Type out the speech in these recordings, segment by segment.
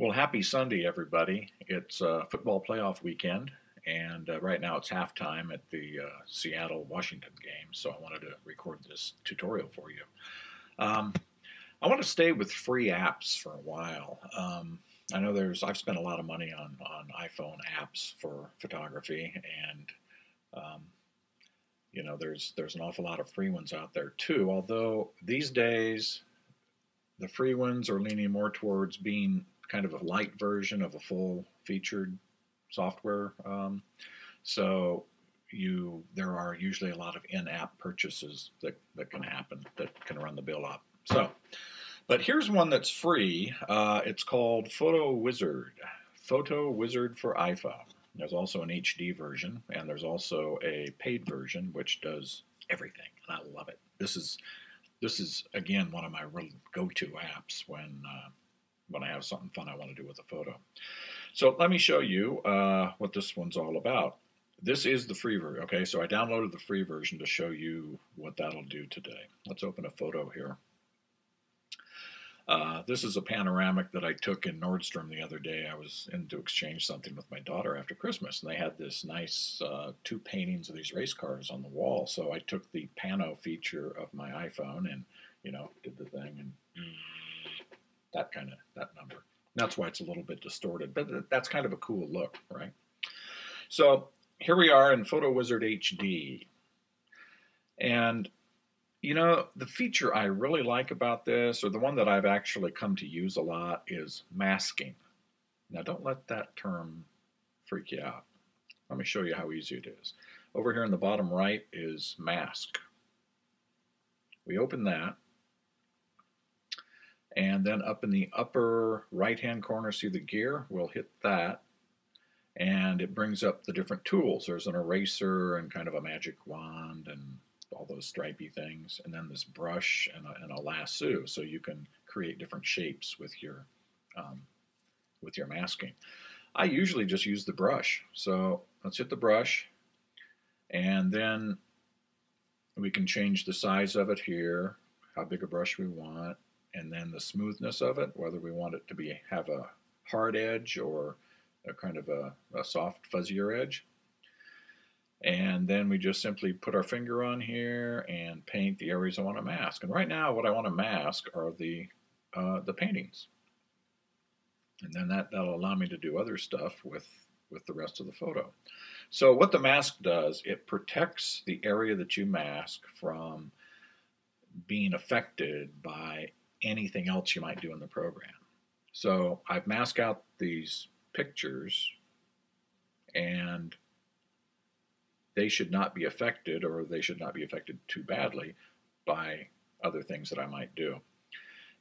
Well, happy Sunday, everybody. It's football playoff weekend, and right now it's halftime at the Seattle-Washington game, so I wanted to record this tutorial for you. Um, I want to stay with free apps for a while. I know I've spent a lot of money on iPhone apps for photography, and um, there's an awful lot of free ones out there too, although these days the free ones are leaning more towards being kind of a light version of a full featured software. So there are usually a lot of in-app purchases that can happen that can run the bill up. So, but here's one that's free. It's called Photo Wizard. Photo Wizard for iPhone. There's also an HD version, and there's also a paid version which does everything, and I love it. This is again one of my real go-to apps when I have something fun I want to do with a photo. So let me show you what this one's all about. This is the free version. Okay, so I downloaded the free version to show you what that'll do today. Let's open a photo here. This is a panoramic that I took in Nordstrom the other day. I was in to exchange something with my daughter after Christmas, and they had this nice two paintings of these race cars on the wall. So I took the pano feature of my iPhone and, did the thing, and that number. That's why it's a little bit distorted, but that's kind of a cool look, right? So here we are in Photo Wizard HD, and the feature I really like about this, or the one that I've actually come to use a lot, is masking. Now, don't let that term freak you out. Let me show you how easy it is. Over here in the bottom right is mask. We open that, and then up in the upper right-hand corner, see the gear? We'll hit that, and it brings up the different tools. There's an eraser and kind of a magic wand and all those stripy things, and then this brush and a lasso, so you can create different shapes with your masking. I usually just use the brush, so let's hit the brush, and then we can change the size of it here, how big a brush we want, and then the smoothness of it, whether we want it to have a hard edge or a kind of a soft, fuzzier edge. And then we just simply put our finger on here and paint the areas I want to mask. And right now what I want to mask are the paintings. And then that'll allow me to do other stuff with the rest of the photo. So what the mask does, it protects the area that you mask from being affected by anything else you might do in the program. So I've masked out these pictures, and they should not be affected, or they should not be affected too badly by other things that I might do.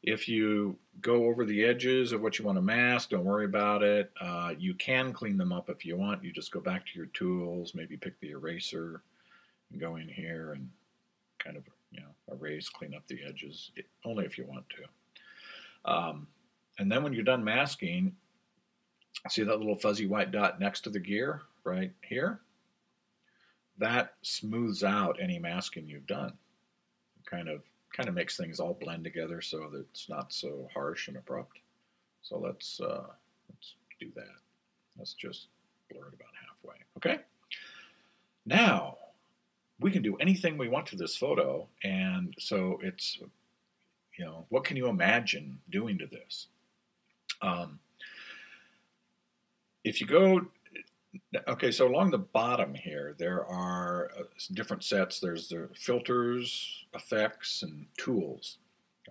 If you go over the edges of what you want to mask, don't worry about it. You can clean them up if you want. You just go back to your tools, maybe pick the eraser, and go in here and kind of erase, clean up the edges, only if you want to. And then when you're done masking, see that little fuzzy white dot next to the gear right here? That smooths out any masking you've done. Kind of makes things all blend together so that it's not so harsh and abrupt. So let's do that. Let's just blur it about halfway. Okay? Now we can do anything we want to this photo, and so it's, what can you imagine doing to this? If you go, okay, so along the bottom here, there are different sets. There's the filters, effects, and tools,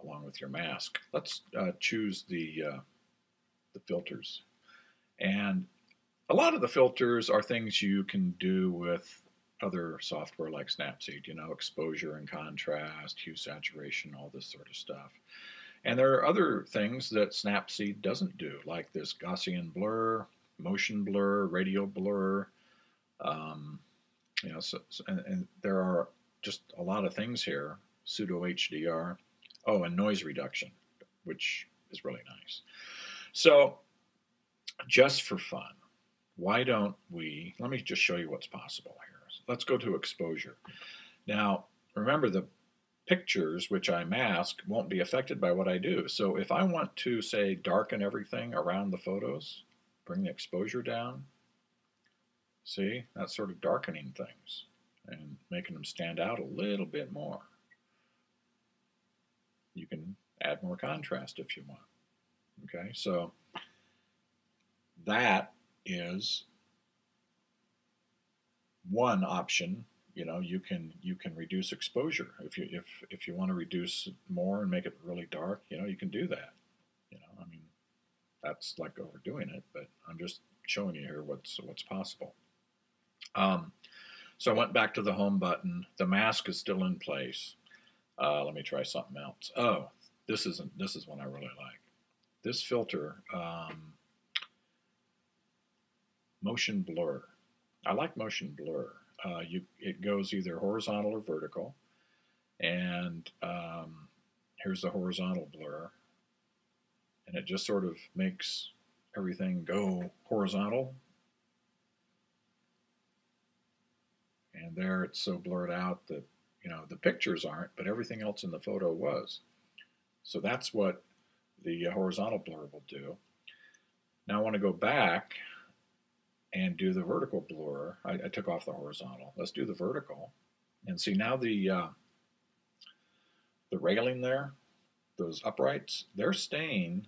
along with your mask. Let's choose the filters. And a lot of the filters are things you can do with other software like Snapseed, exposure and contrast, hue saturation, all this sort of stuff. And there are other things that Snapseed doesn't do, like this Gaussian blur, motion blur, radial blur, and there are just a lot of things here. Pseudo HDR, and noise reduction, which is really nice. So, just for fun, why don't let me just show you what's possible here. So let's go to exposure. Now, remember the pictures, which I mask, won't be affected by what I do. So if I want to, say, darken everything around the photos, bring the exposure down, see, that's sort of darkening things and making them stand out a little bit more. You can add more contrast if you want. Okay, so that is one option. You can reduce exposure if you want to reduce more and make it really dark. You can do that. I mean, that's like overdoing it, but I'm just showing you here what's possible. So I went back to the home button. The mask is still in place. Let me try something else. Oh, this is one I really like. This filter, motion blur. I like motion blur. It goes either horizontal or vertical, and here's the horizontal blur, and it just sort of makes everything go horizontal, and there it's so blurred out that the pictures aren't, but everything else in the photo was. So that's what the horizontal blur will do. Now I want to go back and do the vertical blur. I took off the horizontal. Let's do the vertical, and see now the railing there, those uprights, they're staying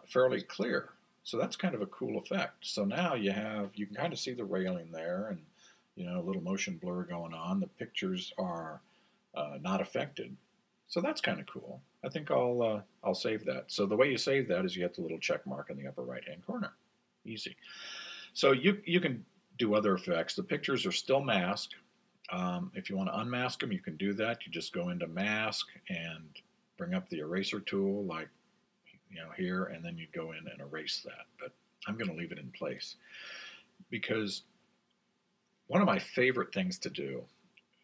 fairly clear. So that's kind of a cool effect. So now you can kind of see the railing there, and a little motion blur going on. The pictures are not affected. So that's kind of cool. I think I'll save that. So the way you save that is you hit the little check mark in the upper right hand corner. Easy. So you can do other effects. The pictures are still masked. If you want to unmask them, you can do that. You just go into mask and bring up the eraser tool, like here, and then you go in and erase that. But I'm going to leave it in place because one of my favorite things to do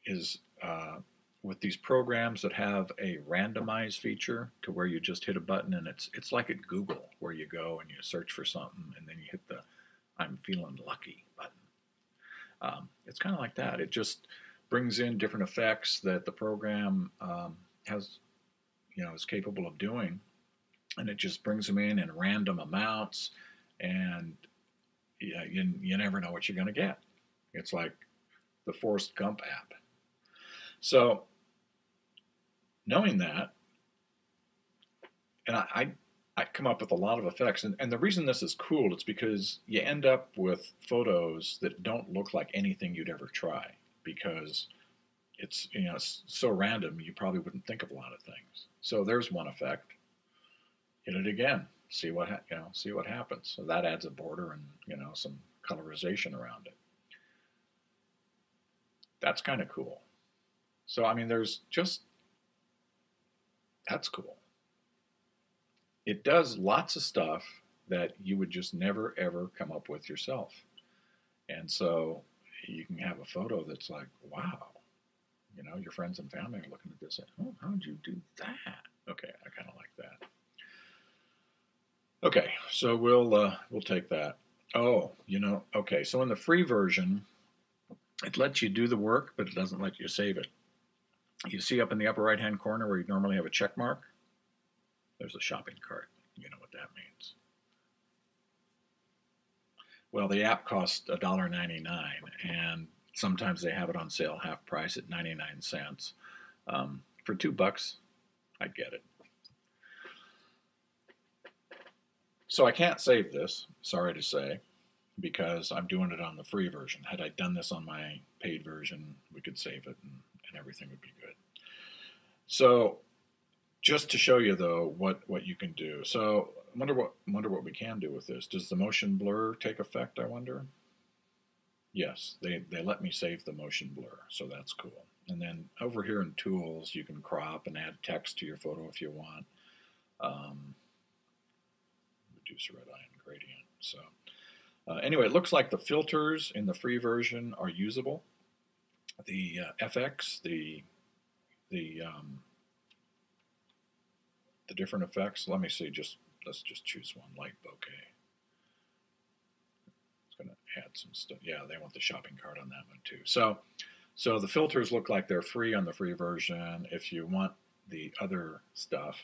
is with these programs that have a randomized feature, to where you just hit a button and it's like at Google, where you go and you search for something and then you hit the "I'm feeling lucky" button. It's kind of like that. It just brings in different effects that the program is capable of doing, and it just brings them in random amounts, and you never know what you're going to get. It's like the Forrest Gump app. So knowing that, and I come up with a lot of effects, and the reason this is cool is because you end up with photos that don't look like anything you'd ever try, because it's it's so random you probably wouldn't think of a lot of things. So there's one effect. Hit it again. See what happens. So that adds a border and some colorization around it. That's kind of cool. So I mean, that's cool. It does lots of stuff that you would just never ever come up with yourself. And so you can have a photo that's like, wow, your friends and family are looking at this and, oh, how did you do that? Okay, I kind of like that. Okay, so we'll take that. Oh, okay, so in the free version, it lets you do the work, but it doesn't let you save it. You see up in the upper right-hand corner where you normally have a check mark? There's a shopping cart. You know what that means. Well, the app costs $1.99, and sometimes they have it on sale half price at 99 cents. For $2, I'd get it. So I can't save this, sorry to say, because I'm doing it on the free version. Had I done this on my paid version, we could save it and everything would be good. So just to show you though what you can do. So I wonder what we can do with this. Does the motion blur take effect, I wonder? Yes, they let me save the motion blur, so that's cool. And then over here in tools, you can crop and add text to your photo if you want. Reduce red eye and gradient. So anyway, it looks like the filters in the free version are usable. The FX, the different effects. Let me see. Let's just choose one, light bokeh. It's going to add some stuff. Yeah, they want the shopping cart on that one too. So So the filters look like they're free on the free version. If you want the other stuff,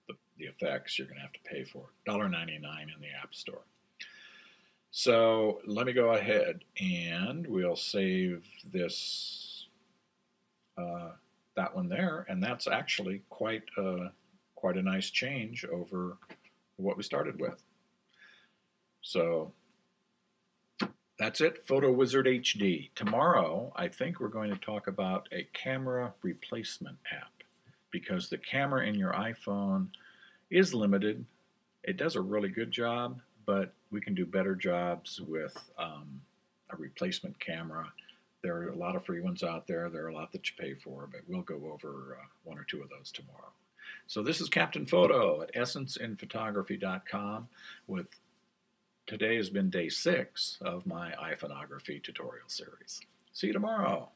the effects, you're going to have to pay for it. $1.99 in the App Store. So let me go ahead and we'll save this, that one there, and that's actually quite a nice change over what we started with. So that's it, Photo Wizard HD. Tomorrow, I think we're going to talk about a camera replacement app, because the camera in your iPhone is limited. It does a really good job, but we can do better jobs with a replacement camera. There are a lot of free ones out there. There are a lot that you pay for, but we'll go over one or two of those tomorrow. So this is Captain Photo at essenceinphotography.com with today has been day 6 of my iphoneography tutorial series. See you tomorrow.